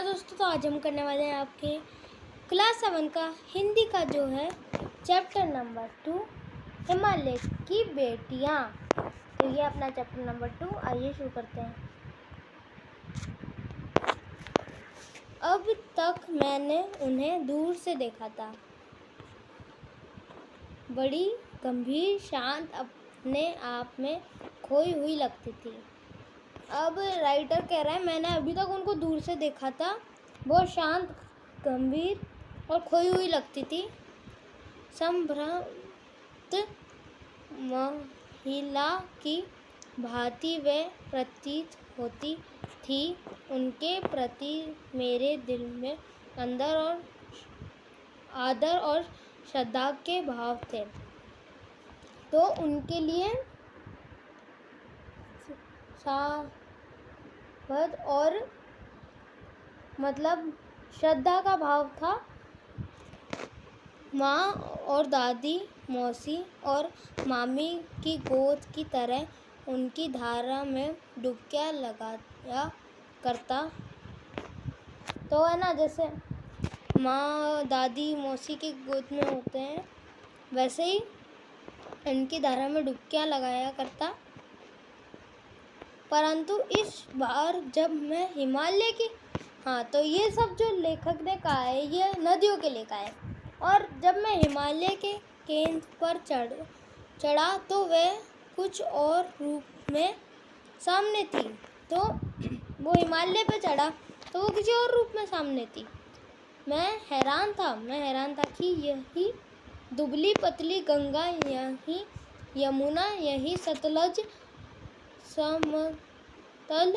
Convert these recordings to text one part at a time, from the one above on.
Hello दोस्तों, तो आज हम करने वाले हैं आपके क्लास 7 का हिंदी का जो है चैप्टर नंबर 2 हिमालय की बेटियां। तो ये अपना चैप्टर नंबर 2, आइए शुरू करते हैं। अब तक मैंने उन्हें दूर से देखा था, बड़ी गंभीर, शांत, अपने आप में खोई हुई लगती थी। अब राइटर कह रहा है मैंने अभी तक उनको दूर से देखा था, बहुत शांत, गंभीर और खोई हुई लगती थी। संभ्रांत महिला की भांति वे प्रतीत होती थी। उनके प्रति मेरे दिल में अंदर और आदर और श्रद्धा के भाव थे। तो उनके लिए और मतलब श्रद्धा का भाव था। माँ और दादी, मौसी और मामी की गोद की तरह उनकी धारा में डुबकियाँ लगाया करता। तो है ना, जैसे माँ, दादी, मौसी की गोद में होते हैं, वैसे ही इनकी धारा में डुबकियाँ लगाया करता। परंतु इस बार जब मैं हिमालय की तो ये सब जो लेखक ने कहा है ये नदियों के लिखा है। और जब मैं हिमालय के केंद्र पर चढ़ा तो वह कुछ और रूप में सामने थी। तो वो हिमालय पे चढ़ा तो वो किसी और रूप में सामने थी। मैं हैरान था कि यही दुबली पतली गंगा, यही यमुना, यही सतलज समतल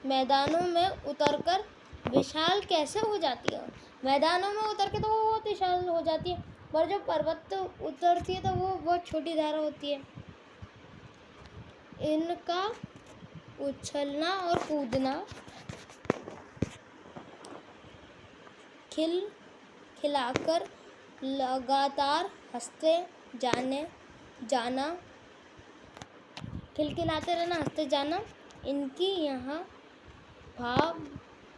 मैदानों में उतरकर विशाल कैसे हो जाती है। मैदानों में उतर के तो वो बहुत विशाल हो जाती है, पर जब पर्वत उतरती है तो वो बहुत छोटी धारा होती है। इनका उछलना और कूदना, खिलाकर लगातार हंसते जाना, खिलखिलाते रहना, हंसते जाना, इनकी यहाँ भाव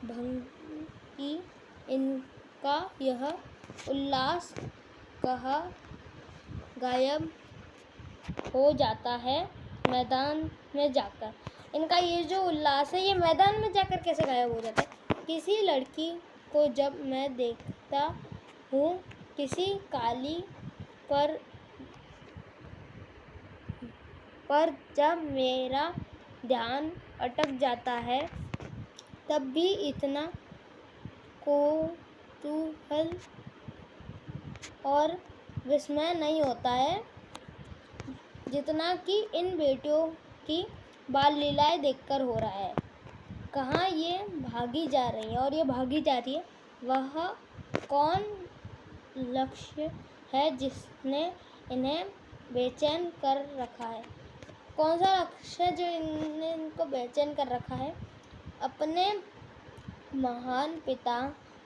भंगी, इनका यह उल्लास कहाँ गायब हो जाता है मैदान में जाकर। इनका ये जो उल्लास है ये मैदान में जाकर कैसे गायब हो जाता है। किसी लड़की को जब मैं देखता हूँ, किसी काली पर जब मेरा ध्यान अटक जाता है, तब भी इतना कौतूहल और विस्मय नहीं होता है जितना कि इन बेटियों की बाल लीलाएं देखकर हो रहा है। कहाँ ये भागी जा रही है और ये भागी जा रही है। वह कौन लक्ष्य है जिसने इन्हें बेचैन कर रखा है। कौन सा लक्ष्य है जो इनको बेचैन कर रखा है। अपने महान पिता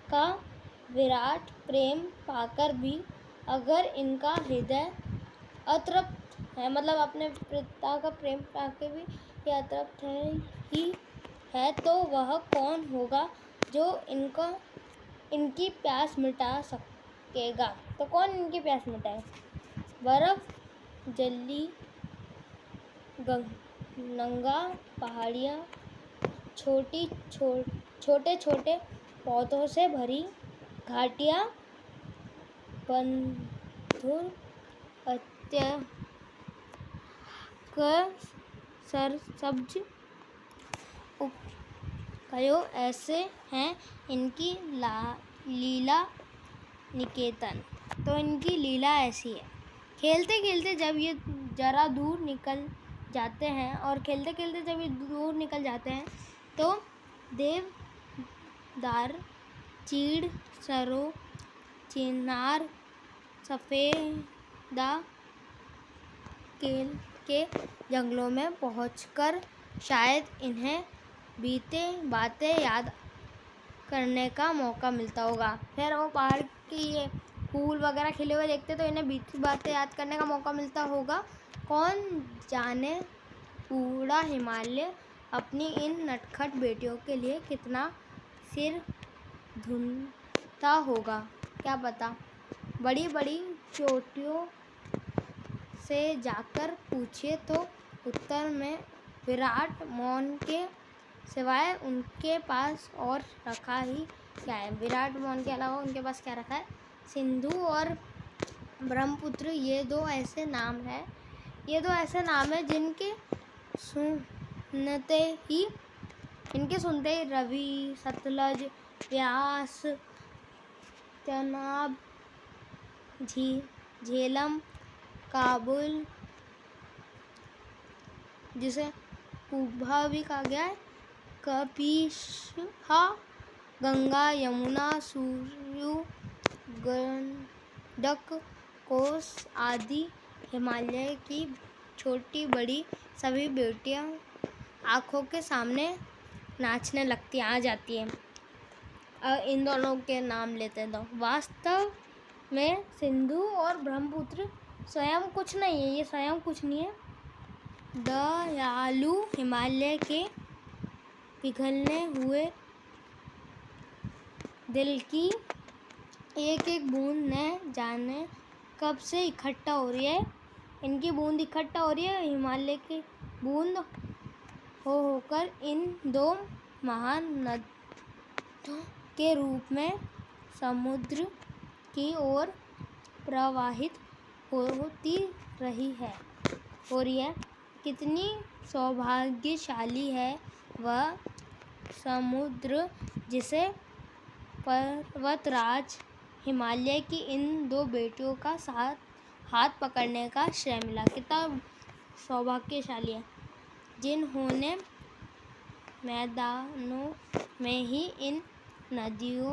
का विराट प्रेम पाकर भी अगर इनका हृदय अतृप्त है, मतलब अपने पिता का प्रेम पाकर भी ये अतृप्त है, तो वह कौन होगा जो इनकी प्यास मिटा सकेगा। तो कौन इनकी प्यास मिटाए। बर्फ जली नंगा पहाड़ियाँ, छोटे छोटे पौधों से भरी घाटियाँ, बंधुर सरसब्ज उपकयों, ऐसे हैं इनकी लीला निकेतन। तो इनकी लीला ऐसी है। खेलते खेलते जब ये जरा दूर निकल जाते हैं तो देवदार, चीड़, सरो, चिनार, सफेदा के जंगलों में पहुंचकर शायद इन्हें बीते बातें याद करने का मौका मिलता होगा। फिर वो पहाड़ की ये फूल वगैरह खिले हुए देखते तो इन्हें बीती बातें याद करने का मौका मिलता होगा। कौन जाने पूरा हिमालय अपनी इन नटखट बेटियों के लिए कितना सिर ढूंढता होगा, क्या पता। बड़ी बड़ी चोटियों से जाकर पूछिए तो उत्तर में विराट मौन के सिवाय उनके पास और रखा ही क्या है। विराट मौन के अलावा उनके पास क्या रखा है। सिंधु और ब्रह्मपुत्र ये दो ऐसे नाम हैं जिनके सुनते ही रवि, सतलज, व्यास, चनाब, झेलम, काबुल, जिसे कुंभा भी कहा गया है, कपिशहा, गंगा, यमुना, सुरयू, गंडक, कोस आदि हिमालय की छोटी बड़ी सभी बेटियां आँखों के सामने नाचने लगती आ जाती हैं। इन दोनों के नाम लेते हैं। तो वास्तव में सिंधु और ब्रह्मपुत्र स्वयं कुछ नहीं है। ये स्वयं कुछ नहीं है। दयालु हिमालय के पिघलने हुए दिल की एक एक बूंद न जाने कब से इकट्ठा हो रही है। इनकी बूंद इकट्ठा हो रही है। हिमालय की बूंद होकर इन दो महान नदियों के रूप में समुद्र की ओर प्रवाहित होती रही है। कितनी सौभाग्यशाली है वह समुद्र जिसे पर्वतराज हिमालय की इन दो बेटियों का हाथ पकड़ने का श्रेय मिला। कितना सौभाग्यशाली है जिन्होंने मैदानों में ही इन नदियों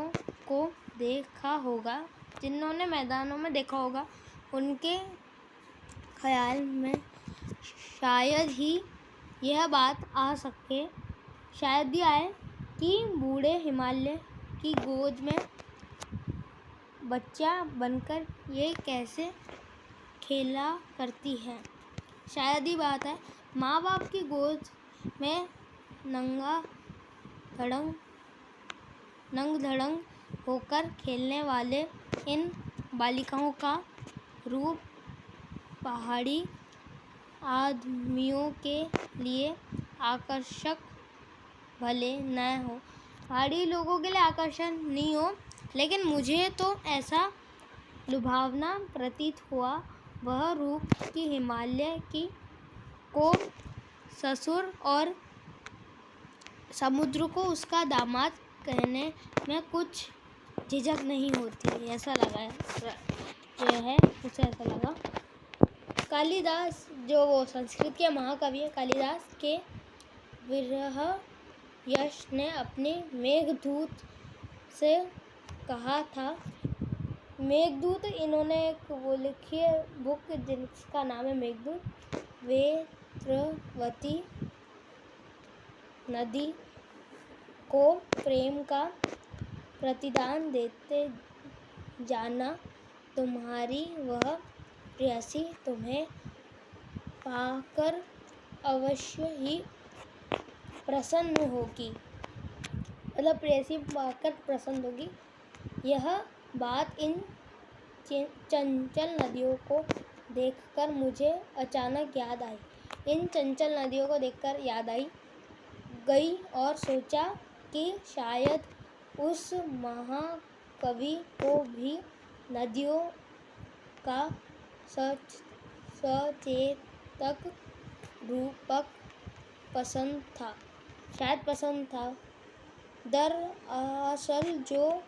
को देखा होगा। जिन्होंने मैदानों में देखा होगा उनके ख्याल में शायद ही यह बात आ सके, शायद ही आए कि बूढ़े हिमालय की गोद में बच्चा बनकर ये कैसे खेला करती है। शायद ही बात है माँ बाप की गोद में नंग धड़ंग होकर खेलने वाले इन बालिकाओं का रूप पहाड़ी आदमियों के लिए आकर्षक भले न हो, पहाड़ी लोगों के लिए आकर्षण नहीं हो, लेकिन मुझे तो ऐसा लुभावना प्रतीत हुआ वह रूप कि हिमालय की को ससुर और समुद्र को उसका दामाद कहने में कुछ झिझक नहीं होती। ऐसा लगा है उसे ऐसा लगा। कालिदास जो वो संस्कृत के महाकवि है, कालिदास के विरह यश ने अपने मेघदूत से कहा था। मेघदूत इन्होंने एक वो लिखी है बुक जिसका नाम है मेघदूत। वेत्रवती नदी को प्रेम का प्रतिदान देते जाना, तुम्हारी वह प्रेयसी तुम्हें पाकर अवश्य ही प्रसन्न होगी। मतलब प्रेयसी पाकर प्रसन्न होगी। यह बात इन चंचल नदियों को देखकर मुझे अचानक याद आई। इन चंचल नदियों को देखकर याद आई गई और सोचा कि शायद उस महाकवि को भी नदियों का सचेतक रूपक पसंद था। शायद पसंद था। दरअसल जो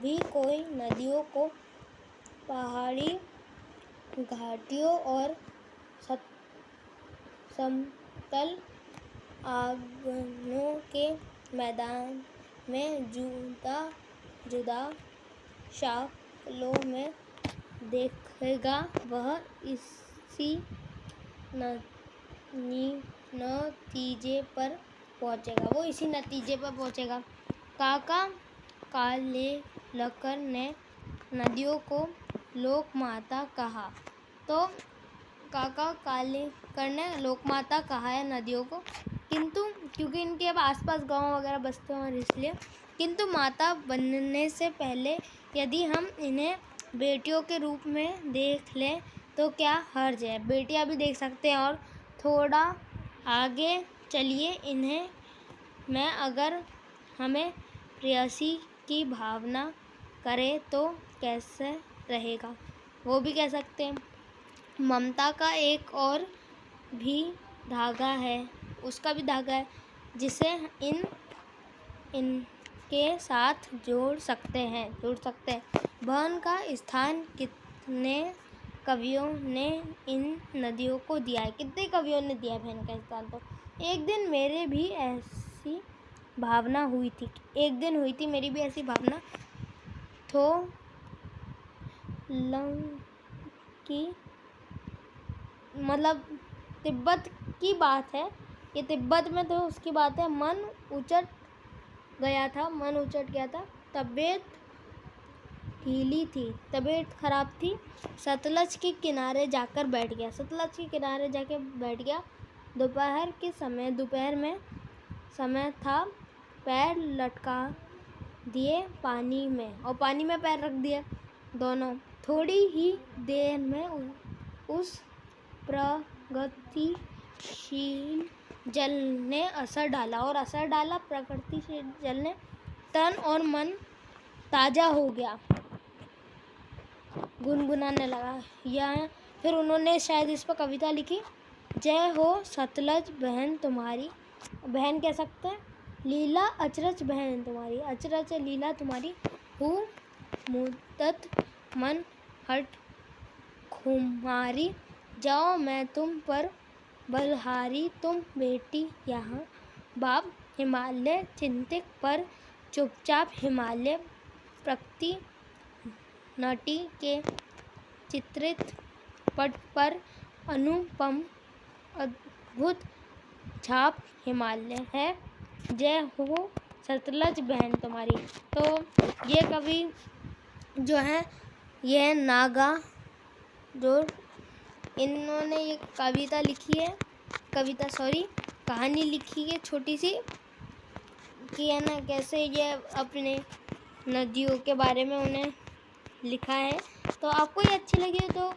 भी कोई नदियों को पहाड़ी घाटियों और समतल आंगनों के मैदान में जुदा जुदा शक्लों में देखेगा वह इसी नतीजे पर पहुंचेगा। काका कालेलकर ने नदियों को लोकमाता कहा। तो काका कालेलकर ने लोकमाता कहा है नदियों को। किंतु क्योंकि इनके अब आसपास गांव वगैरह बसते हैं और इसलिए, किंतु माता बनने से पहले यदि हम इन्हें बेटियों के रूप में देख लें तो क्या हर्ज है। बेटियां भी देख सकते हैं। और थोड़ा आगे चलिए, इन्हें मैं अगर हमें प्रेयसी की भावना करे तो कैसे रहेगा, वो भी कह सकते हैं। ममता का एक और भी धागा है, उसका भी धागा है जिसे इनके साथ जोड़ सकते हैं। बहन का स्थान कितने कवियों ने इन नदियों को दिया है। कितने कवियों ने दिया बहन का स्थान। तो एक दिन मेरे भी ऐसी भावना हुई थी, मेरी भी ऐसी भावना। तो की मतलब तिब्बत की बात है, ये तिब्बत में तो उसकी बात है। मन उचट गया था, तबीयत ढीली थी, तबीयत खराब थी। सतलज के किनारे जाकर बैठ गया। दोपहर में समय था, पैर लटका दिए पानी में और पानी में पैर रख दिए दोनों। थोड़ी ही देर में उस प्रगतिशील जल ने असर डाला प्रगतिशील जल ने। तन और मन ताजा हो गया, गुनगुनाने लगा। या फिर उन्होंने शायद इस पर कविता लिखी। जय हो सतलज बहन तुम्हारी, बहन कह सकते हैं। लीला अचरज बहन तुम्हारी, अचरज लीला तुम्हारी। हूँ मुद्दत मन हट खुमारी, जाओ मैं तुम पर बलहारी। तुम बेटी यहाँ बाप हिमालय चिंतित पर चुपचाप हिमालय प्रकृति नटी के चित्रित पट पर अनुपम अद्भुत छाप हिमालय है। जय हो सतलज बहन तुम्हारी। तो ये कवि जो है, ये नागा, जो इन्होंने ये कहानी लिखी है छोटी सी, कि है ना कैसे ये अपने नदियों के बारे में उन्हें लिखा है। तो आपको ये अच्छी लगी तो